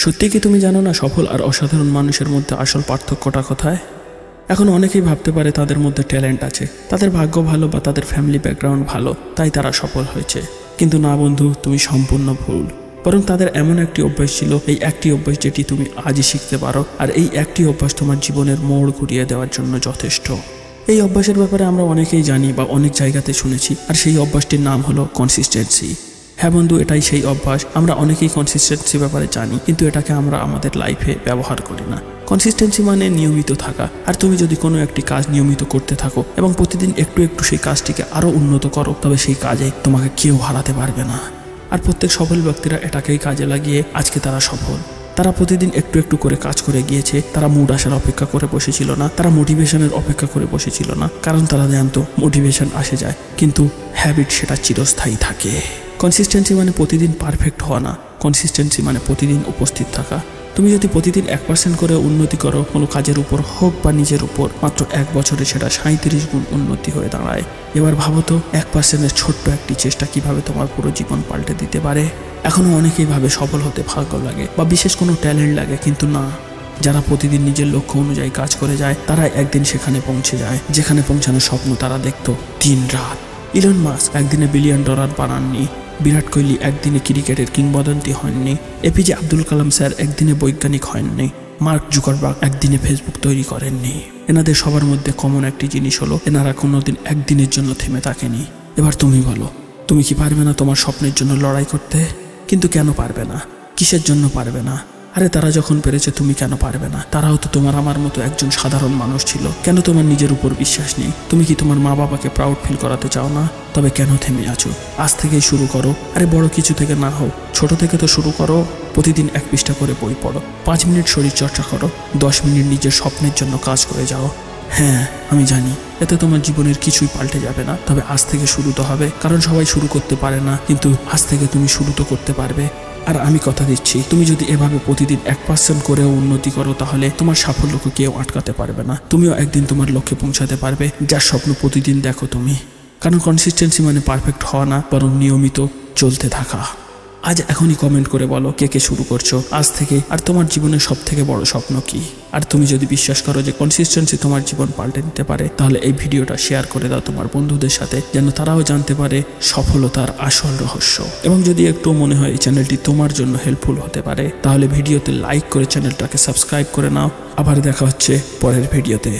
সত্যি কি তুমি জানো না সফল আর অসাধারণ মানুষের মধ্যে আসল পার্থক্যটা কোথায়? এখন অনেকেই ভাবতে পারে তাদের মধ্যে ট্যালেন্ট আছে, তাদের ভাগ্য ভালো বা তাদের ফ্যামিলি ব্যাকগ্রাউন্ড ভালো, তাই তারা সফল হয়েছে। কিন্তু না বন্ধু, তুমি সম্পূর্ণ ভুল। বরং তাদের এমন একটি অভ্যাস ছিল, এই একটি অভ্যাস যেটি তুমি আজই শিখতে পারো, আর এই একটি অভ্যাস তোমার জীবনের মোড় ঘুরিয়ে দেওয়ার জন্য যথেষ্ট। এই অভ্যাসের ব্যাপারে আমরা অনেকেই জানি বা অনেক জায়গাতে শুনেছি, আর সেই অভ্যাসটির নাম হলো কনসিস্টেন্সি। হ্যাঁ বন্ধু, এটাই সেই অভ্যাস। আমরা অনেকেই কনসিস্টেন্সি ব্যাপারে জানি, কিন্তু এটাকে আমরা আমাদের লাইফে ব্যবহার করি না। কনসিস্টেন্সি মানে নিয়মিত থাকা। আর তুমি যদি কোনো একটি কাজ নিয়মিত করতে থাকো এবং প্রতিদিন একটু একটু সেই কাজটিকে আরও উন্নত করো, তবে সেই কাজে তোমাকে কেউ হারাতে পারবে না। আর প্রত্যেক সফল ব্যক্তিরা এটাকেই কাজে লাগিয়ে আজকে তারা সফল। তারা প্রতিদিন একটু একটু করে কাজ করে গিয়েছে। তারা মুড আসার অপেক্ষা করে বসেছিল না, তারা মোটিভেশনের অপেক্ষা করে বসেছিল না, কারণ তারা জানতো মোটিভেশন আসে যায়, কিন্তু হ্যাবিট সেটা চিরস্থায়ী থাকে। কনসিস্টেন্সি মানে প্রতিদিন পারফেক্ট হওয়া না, কনসিস্টেন্সি মানে প্রতিদিন উপস্থিত থাকা। তুমি যদি প্রতিদিন 1% করে উন্নতি করো কোনো কাজের উপর হোক বা নিজের উপর, মাত্র 1 বছরে সেটা 37 গুণ উন্নতি হয়ে দাঁড়ায়। এবার ভাবো তো, 1%-এর ছোট্ট একটি চেষ্টা কিভাবে তোমার পুরো জীবন পাল্টে দিতে পারে। এখনো অনেকেই ভাবে সফল হতে ভাগ্য লাগে বা বিশেষ কোনো ট্যালেন্ট লাগে, কিন্তু না। যারা প্রতিদিন নিজের লক্ষ্য অনুযায়ী কাজ করে যায়, তারা একদিন সেখানে পৌঁছে যায় যেখানে পৌঁছানোর স্বপ্ন তারা দেখতো দিন রাত। ইলন মাস্ক একদিনে $1 বিলিয়ন বানাননি। বিরাট কোহলি একদিনে ক্রিকেটের কিংবদন্তি হননি। এপিজে আব্দুল কালাম স্যার একদিনে বৈজ্ঞানিক হননি। মার্ক জুকারবার্গ একদিনে ফেসবুক তৈরি করেননি। এনাদের সবার মধ্যে কমন একটি জিনিস হলো, এনারা কোনোদিন একদিনের জন্য থেমে থাকেনি। এবার তুমি বলো, তুমি কি পারবে না তোমার স্বপ্নের জন্য লড়াই করতে? কিন্তু কেন পারবে না? কিসের জন্য পারবে না? আরে তারা যখন পেরেছে, তুমি কেন পারবে না? তারাও তো তোমার আমার মতো একজন সাধারণ মানুষ ছিল। কেন তোমার নিজের উপর বিশ্বাস নেই? তুমি কি তোমার মা বাবাকে প্রাউড ফিল করাতে চাও না? তবে কেন থেমে আছো? আজ থেকেই শুরু করো। আরে বড় কিছু থেকে না হোক, ছোট থেকে তো শুরু করো। প্রতিদিন 1 পৃষ্ঠা করে বই পড়ো, 5 মিনিট শরীর চর্চা করো, 10 মিনিট নিজের স্বপ্নের জন্য কাজ করে যাও। হ্যাঁ, আমি জানি এতে তোমার জীবনের কিছুই পাল্টে যাবে না, তবে আজ থেকে শুরু তো হবে। কারণ সবাই শুরু করতে পারে না, কিন্তু আজ থেকে তুমি শুরু তো করতে পারবে। আর আমি কথা দিচ্ছি, তুমি যদি এভাবে প্রতিদিন 1% করেও উন্নতি করো, তাহলে তোমার সাফল্যকে কেউ আটকাতে পারবে না। তুমিও একদিন তোমার লক্ষ্যে পৌঁছাতে পারবে, যার স্বপ্ন প্রতিদিন দেখো তুমি। কারণ কনসিস্টেন্সি মানে পারফেক্ট হওয়া না, বরং নিয়মিত চলতে থাকা। আজ এখনই কমেন্ট করে বলো কে কে শুরু করছো আজ থেকে, আর তোমার জীবনের সব থেকে বড় স্বপ্ন কি। আর তুমি যদি বিশ্বাস করো যে কনসিস্টেন্সি তোমার জীবন পাল্টে দিতে পারে, তাহলে এই ভিডিওটা শেয়ার করে দাও তোমার বন্ধুদের সাথে, যেন তারাও জানতে পারে সফলতার আসল রহস্য। এবং যদি একটু মনে হয় এই চ্যানেলটি তোমার জন্য হেল্পফুল হতে পারে, তাহলে ভিডিওতে লাইক করে চ্যানেলটাকে সাবস্ক্রাইব করে নাও। আবার দেখা হচ্ছে পরের ভিডিওতে।